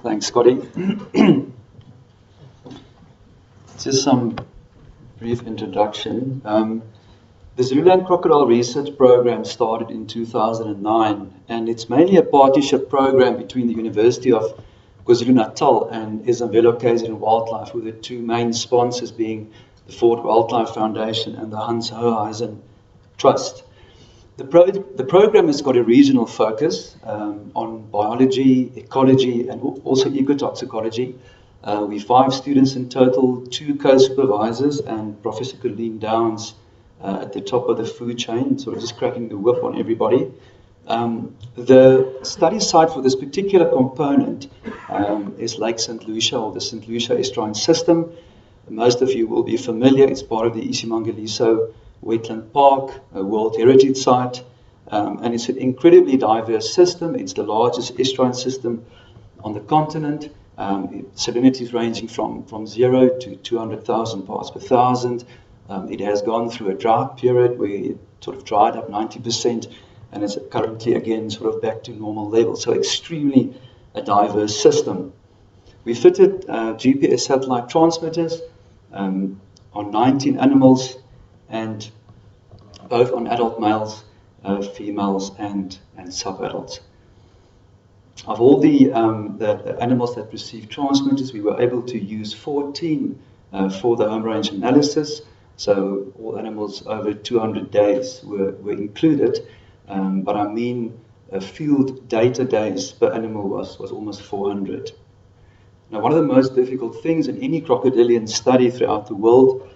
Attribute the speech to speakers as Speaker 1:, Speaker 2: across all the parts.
Speaker 1: Thanks, Scotty. Just some brief introduction. The Zululand Crocodile Research Program started in 2009, and it's mainly a partnership program between the University of KwaZulu-Natal and Ezemvelo KZN Wildlife, with the two main sponsors being the Fort Wildlife Foundation and the Hans Hoheisen Trust. The program has got a regional focus on biology, ecology, and also ecotoxicology. We're 5 students in total, 2 co-supervisors, and Professor Colleen Downs at the top of the food chain, sort of just cracking the whip on everybody. The study site for this particular component is Lake St Lucia, or the St Lucia estuarine system. Most of you will be familiar. It's part of the Isimangaliso Wetland Park, a World Heritage Site, and it's an incredibly diverse system. It's the largest estuarine system on the continent. Salinities ranging from 0 to 200,000 parts per thousand. It has gone through a drought period where it sort of dried up 90%, and it's currently again sort of back to normal levels. So extremely a diverse system. We fitted GPS satellite transmitters on 19 animals, and both on adult males, females, and sub-adults. Of all the animals that received transmitters, we were able to use 14 for the home range analysis. So all animals over 200 days were included, but I mean field data days per animal was almost 400. Now, one of the most difficult things in any crocodilian study throughout the world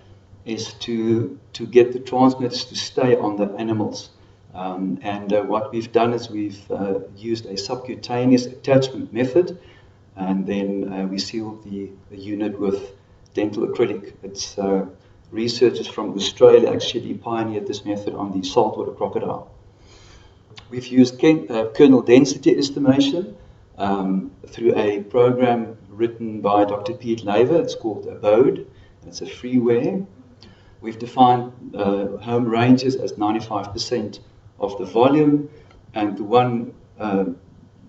Speaker 1: is to get the transmitters to stay on the animals. What we've done is we've used a subcutaneous attachment method, and then we sealed the unit with dental acrylic. It's researchers from Australia actually pioneered this method on the saltwater crocodile. We've used kernel density estimation through a program written by Dr. Pete Laver. It's called Abode. It's a freeware. We've defined home ranges as 95% of the volume, and the one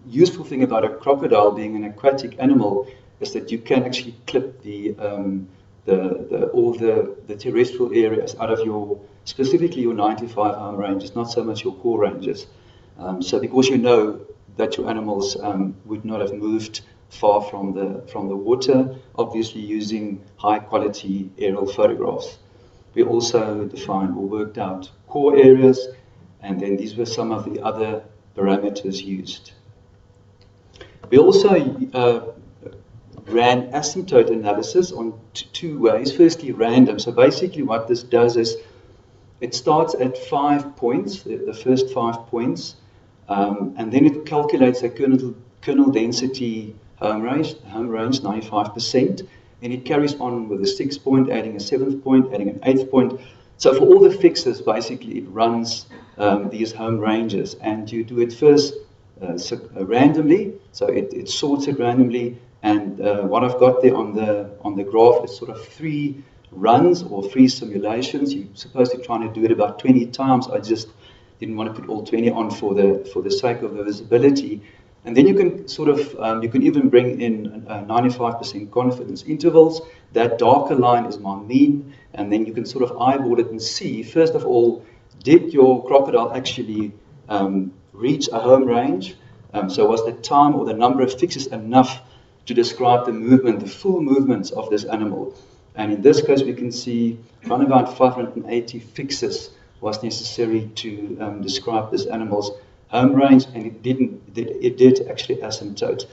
Speaker 1: useful thing about a crocodile being an aquatic animal is that you can actually clip all the terrestrial areas out of specifically your 95 home ranges, not so much your core ranges. So because you know that your animals would not have moved far from the water, obviously using high quality aerial photographs. We also defined or worked out core areas, and then these were some of the other parameters used. We also ran asymptote analysis on 2 ways. Firstly, random. So basically what this does is it starts at 5 points, the first 5 points, and then it calculates a kernel density home range 95%, and it carries on with a 6th point, adding a 7th point, adding an 8th point. So for all the fixes, basically it runs these home ranges, and you do it first randomly, so it sorts it randomly. And what I've got there on the graph is sort of 3 runs or 3 simulations. You're supposed to try to do it about 20 times. I just didn't want to put all 20 on for the sake of the visibility. And then you can sort of you can even bring in 95% confidence intervals. That darker line is my mean, and then you can sort of eyeball it and see, first of all, did your crocodile actually reach a home range? So was the time or the number of fixes enough to describe the movement, the full movements of this animal? And in this case, we can see around about 580 fixes was necessary to describe this animal's home range, and it did actually asymptote.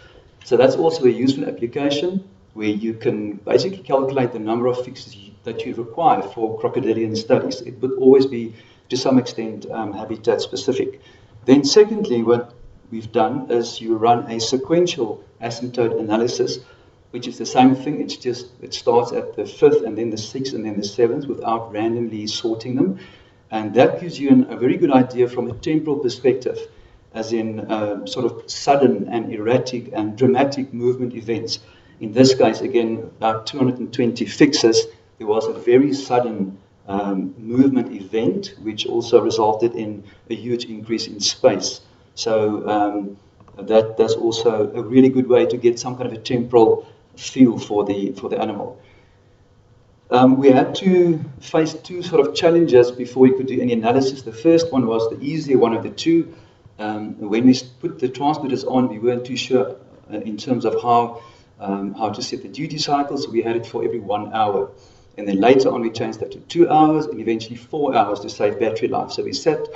Speaker 1: So that's also a useful application where you can basically calculate the number of fixes that you require for crocodilian studies. It would always be, to some extent, habitat specific. Then secondly, what we've done is you run a sequential asymptote analysis, which is the same thing. It starts at the 5th and then the 6th and then the 7th without randomly sorting them. And that gives you a very good idea from a temporal perspective, as in sort of sudden and erratic and dramatic movement events. In this case, again, about 220 fixes. There was a very sudden movement event, which also resulted in a huge increase in space. So that's also a really good way to get some kind of a temporal feel for the animal. We had to face two sort of challenges before we could do any analysis. The first one was the easier one of the two. When we put the transmitters on, we weren't too sure in terms of how to set the duty cycles. We had it for every 1 hour. And then later on, we changed that to 2 hours and eventually 4 hours to save battery life. So we sat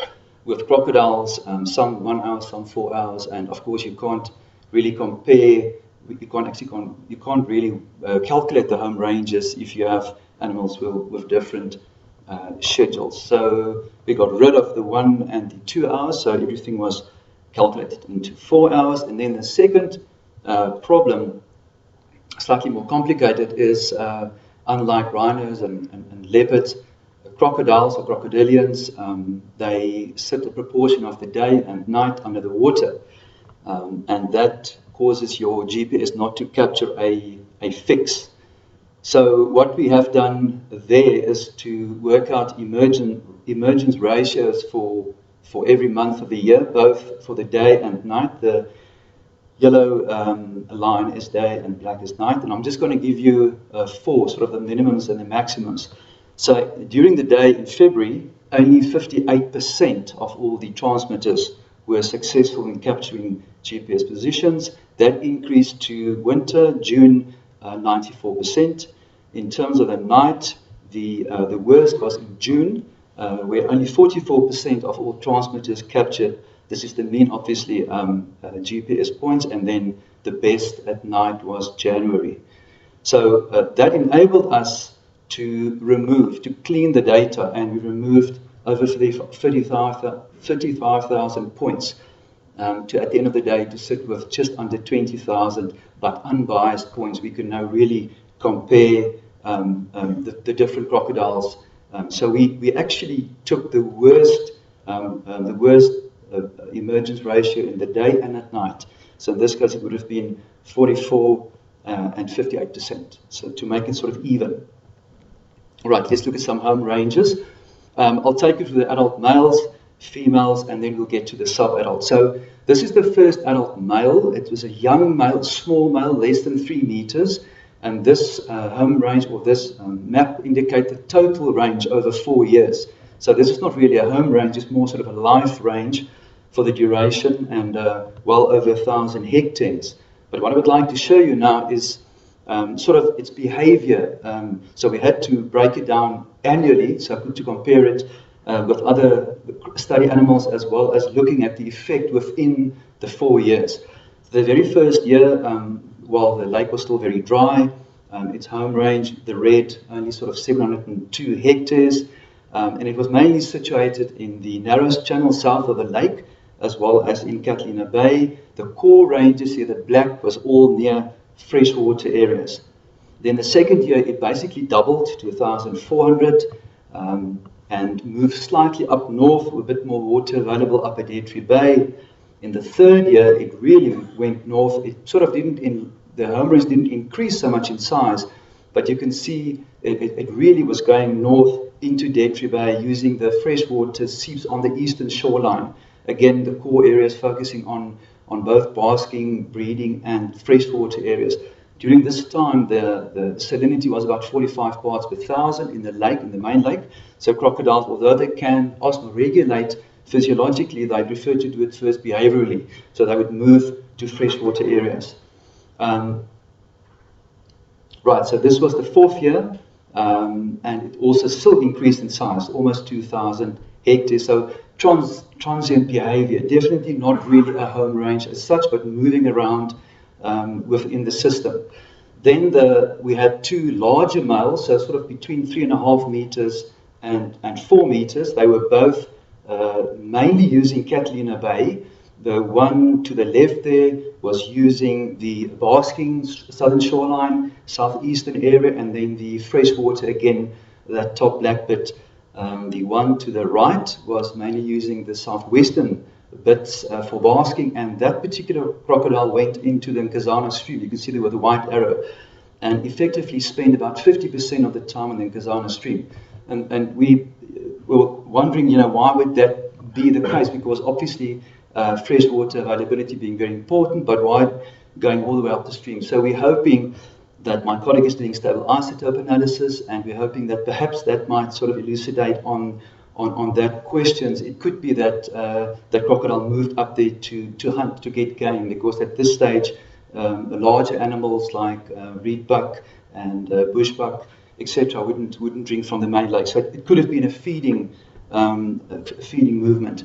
Speaker 1: with crocodiles, some 1 hour, some 4 hours. And of course, you can't really compare. You can't really calculate the home ranges if you have animals with different schedules. So we got rid of the 1 and the 2 hours, so everything was calculated into 4 hours. And then the second problem, slightly more complicated, is unlike rhinos and leopards, crocodiles or crocodilians, they set a proportion of the day and night under the water, and that causes your GPS not to capture a fix. So what we have done there is to work out emergence ratios for every month of the year, both for the day and night. The yellow line is day and black is night, and I'm just going to give you 4 sort of the minimums and the maximums. So during the day in February, only 58% of all the transmitters were successful in capturing GPS positions. That increased to winter, June, 94%. In terms of the night, the worst was in June, where only 44% of all transmitters captured. This is the mean, obviously, GPS points, and then the best at night was January. So that enabled us to clean the data, and we removed over 35,000 points to, at the end of the day, to sit with just under 20,000, but unbiased points. We can now really compare the different crocodiles. So we actually took the worst emergence ratio in the day and at night. So in this case, it would have been 44 and 58%. So to make it sort of even. All right, let's look at some home ranges. I'll take you through the adult males, females, and then we'll get to the sub-adult. So this is the first adult male. It was a young male, small male, less than 3 meters. And this home range, or this map, indicates the total range over 4 years. So this is not really a home range, it's more sort of a life range for the duration, and well over 1,000 hectares. But what I would like to show you now is sort of its behavior. So we had to break it down annually, so to compare it with other study animals, as well as looking at the effect within the 4 years. The very first year, while the lake was still very dry, its home range, the red, only sort of 702 hectares, and it was mainly situated in the narrowest channel south of the lake, as well as in Catalina Bay. The core ranges here, the black, was all near freshwater areas. Then the second year, it basically doubled to 1,400 and moved slightly up north with a bit more water available up at Etri Bay. In the third year, it really went north. It sort of the home range didn't increase so much in size, but you can see it really was going north into Etri Bay using the freshwater seeps on the eastern shoreline. Again, the core areas focusing on both basking, breeding, and freshwater areas. During this time, the salinity was about 45 parts per thousand in the lake, in the main lake. So crocodiles, although they can osmoregulate physiologically, they prefer to do it first behaviorally. So they would move to freshwater areas. Right, so this was the 4th year, and it also still increased in size, almost 2,000 hectares. So transient behavior, definitely not really a home range as such, but moving around within the system. Then we had 2 larger males, so sort of between 3.5 meters and 4 meters. They were both mainly using Catalina Bay. The one to the left there was using the basking southern shoreline, southeastern area, and then the freshwater again, that top black bit. The one to the right was mainly using the southwestern bits for basking, and that particular crocodile went into the Nkazana stream. You can see there with the white arrow, and effectively spent about 50% of the time in the Nkazana stream. And we were wondering, why would that be the case? Because obviously freshwater availability being very important, but why going all the way up the stream? So we're hoping that my colleague is doing stable isotope analysis, and we're hoping that perhaps that might sort of elucidate on that questions. It could be that the crocodile moved up there to hunt, to get game, because at this stage, the larger animals like reedbuck and bushbuck, etc., wouldn't drink from the main lake. So it could have been a feeding movement.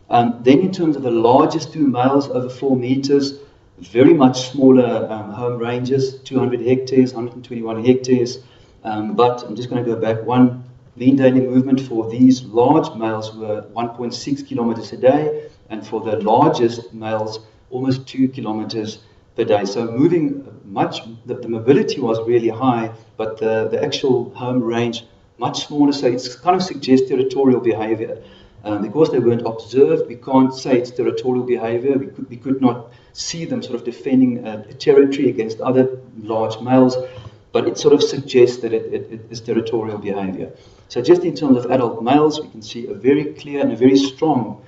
Speaker 1: Then in terms of the largest two males over 4 meters, very much smaller home ranges, 200 hectares, 121 hectares. But I'm just going to go back. One mean daily movement for these large males were 1.6 kilometers a day, and for the largest males, almost 2 kilometers per day. So moving much, the mobility was really high, but the actual home range much smaller. So it's kind of suggests territorial behavior. Because they weren't observed, we can't say it's territorial behavior. We could not see them sort of defending a territory against other large males, but it sort of suggests that it is territorial behavior. So just in terms of adult males, we can see a very clear and a very strong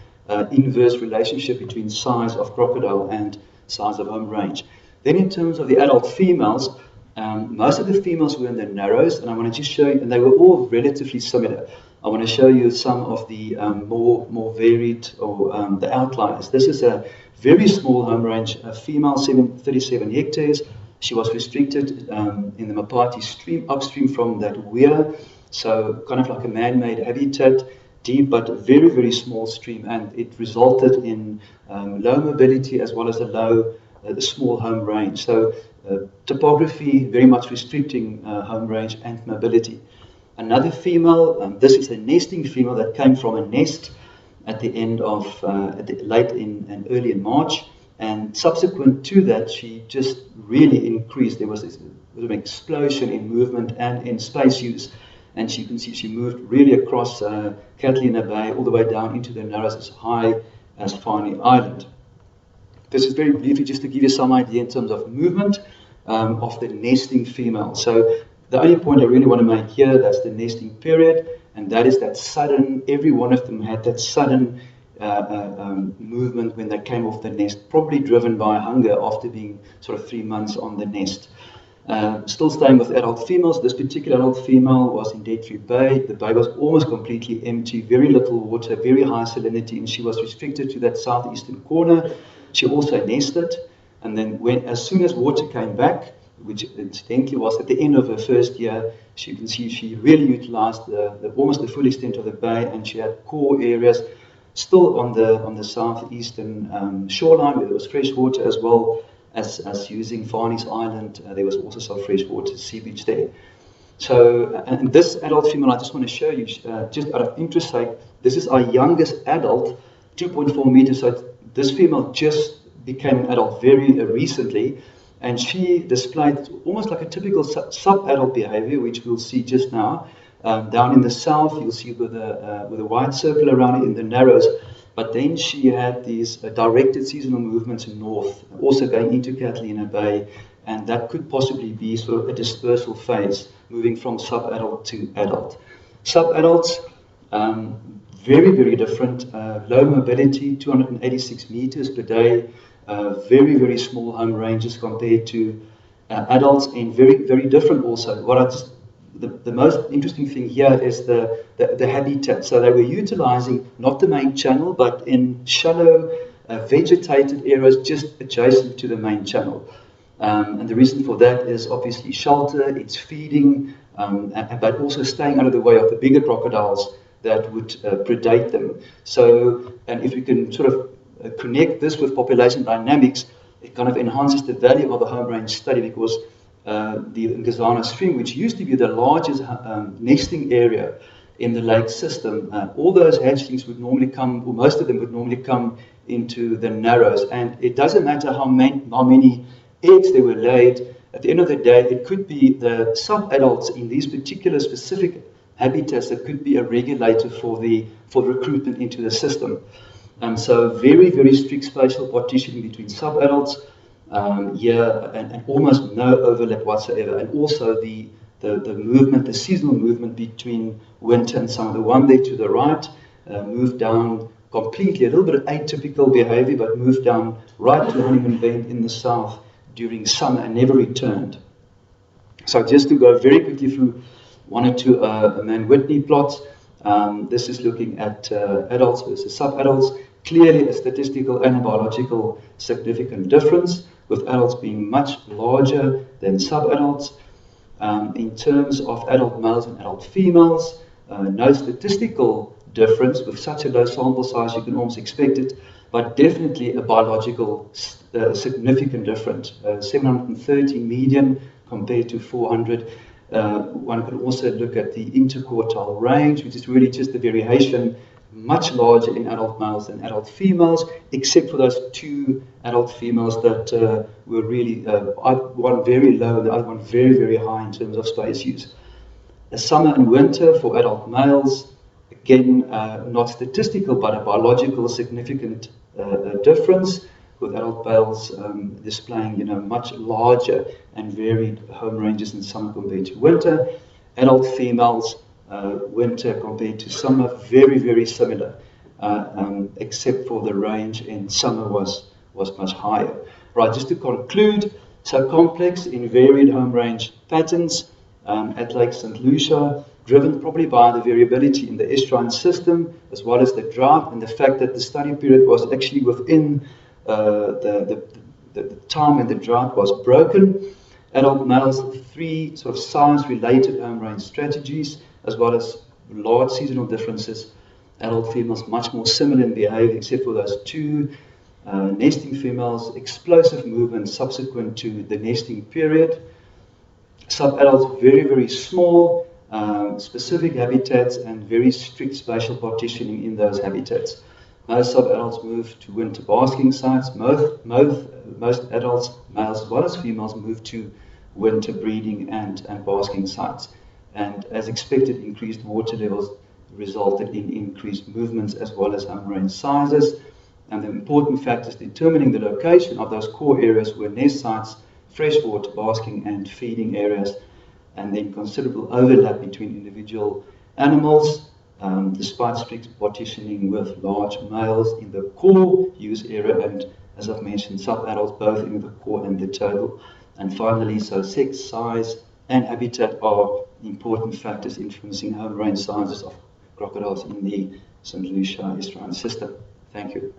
Speaker 1: inverse relationship between size of crocodile and size of home range. Then in terms of the adult females, most of the females were in the narrows, and I want to just show you, and they were all relatively similar. I want to show you some of the more varied, or the outliers. This is a very small home range, a female, 37 hectares. She was restricted in the Mapati stream, upstream from that weir, so kind of like a man-made habitat, deep but very, very small stream, and it resulted in low mobility as well as a small home range. So topography very much restricting home range and mobility. Another female, this is a nesting female that came from a nest at the end of, late in and early in March, and subsequent to that she just really increased. There was this an explosion in movement and in space use, and you can see she moved really across Catalina Bay all the way down into the Narrows as high as Farney Island. This is very briefly just to give you some idea in terms of movement of the nesting female. So the only point I really want to make here, that's the nesting period, and that is that sudden, every one of them had that sudden movement when they came off the nest, probably driven by hunger after being sort of 3 months on the nest. Still staying with adult females, this particular adult female was in Dead Tree Bay. The bay was almost completely empty, very little water, very high salinity, and she was restricted to that southeastern corner. She also nested, and then as soon as water came back, which incidentally was at the end of her first year, you can see she really utilized almost the full extent of the bay, and she had core areas still on the southeastern shoreline where there was fresh water, as well as using Farney's Island. There was also some freshwater sea beach there. So, and this adult female, I just want to show you, just out of interest sake, this is our youngest adult, 2.4 meters. So this female just became an adult very recently, and she displayed almost like a typical sub-adult behavior, which we'll see just now. Down in the south, you'll see with a white circle around it in the Narrows, but then she had these directed seasonal movements north, also going into Catalina Bay, and that could possibly be sort of a dispersal phase, moving from sub-adult to adult. Sub-adults, very, very different, low mobility, 286 meters per day, very, very small home ranges compared to adults, and very, very different also. The most interesting thing here is the habitat. So they were utilizing not the main channel, but in shallow vegetated areas just adjacent to the main channel. And the reason for that is obviously shelter, it's feeding, but also staying out of the way of the bigger crocodiles that would predate them. So, and if we can sort of connect this with population dynamics, it kind of enhances the value of the home range study, because the Ngazana stream, which used to be the largest nesting area in the lake system, all those hatchlings would normally come, or most of them would normally come into the Narrows, and it doesn't matter how many eggs they were laid. At the end of the day, it could be the sub-adults in these particular specific habitats that could be a regulator for recruitment into the system. So very, very strict spatial partitioning between sub-adults here, and almost no overlap whatsoever. And also the movement, the seasonal movement between winter and summer. The one there to the right moved down completely, a little bit of atypical behavior, but moved down right to Honeymoon Bend in the south during summer and never returned. So just to go very quickly through one or two Mann-Whitney plots, this is looking at adults versus sub-adults. Clearly a statistical and a biological significant difference, with adults being much larger than sub-adults. In terms of adult males and adult females, no statistical difference. With such a low sample size, you can almost expect it, but definitely a biological significant difference. 730 median compared to 400. One could also look at the interquartile range, which is really just the variation, much larger in adult males than adult females, except for those two adult females that were really, one very low and the other one very, very high in terms of space use. A summer and winter for adult males, again, not statistical, but a biological significant difference, with adult males displaying, much larger and varied home ranges in summer compared to winter. Adult females, winter compared to summer, very, very similar, except for the range in summer was much higher. Right, just to conclude, so complex in varied home range patterns at Lake St Lucia, driven probably by the variability in the estuarine system, as well as the drought and the fact that the study period was actually within the time when the drought was broken. Adult males, 3 sort of size-related home range strategies, as well as large seasonal differences. Adult females much more similar in behavior, except for those 2 nesting females, explosive movement subsequent to the nesting period. Sub-adults very, very small, specific habitats and very strict spatial partitioning in those habitats. Most sub-adults move to winter basking sites. Most adults, males as well as females, move to winter breeding and basking sites. And as expected, increased water levels resulted in increased movements as well as home range sizes. And the important factors determining the location of those core areas were nest sites, freshwater basking and feeding areas, and then considerable overlap between individual animals, despite strict partitioning with large males in the core use area and, as I've mentioned, sub-adults both in the core and the total. And finally, so sex, size and habitat are important factors influencing home range sizes of crocodiles in the St Lucia estuarine system. Thank you.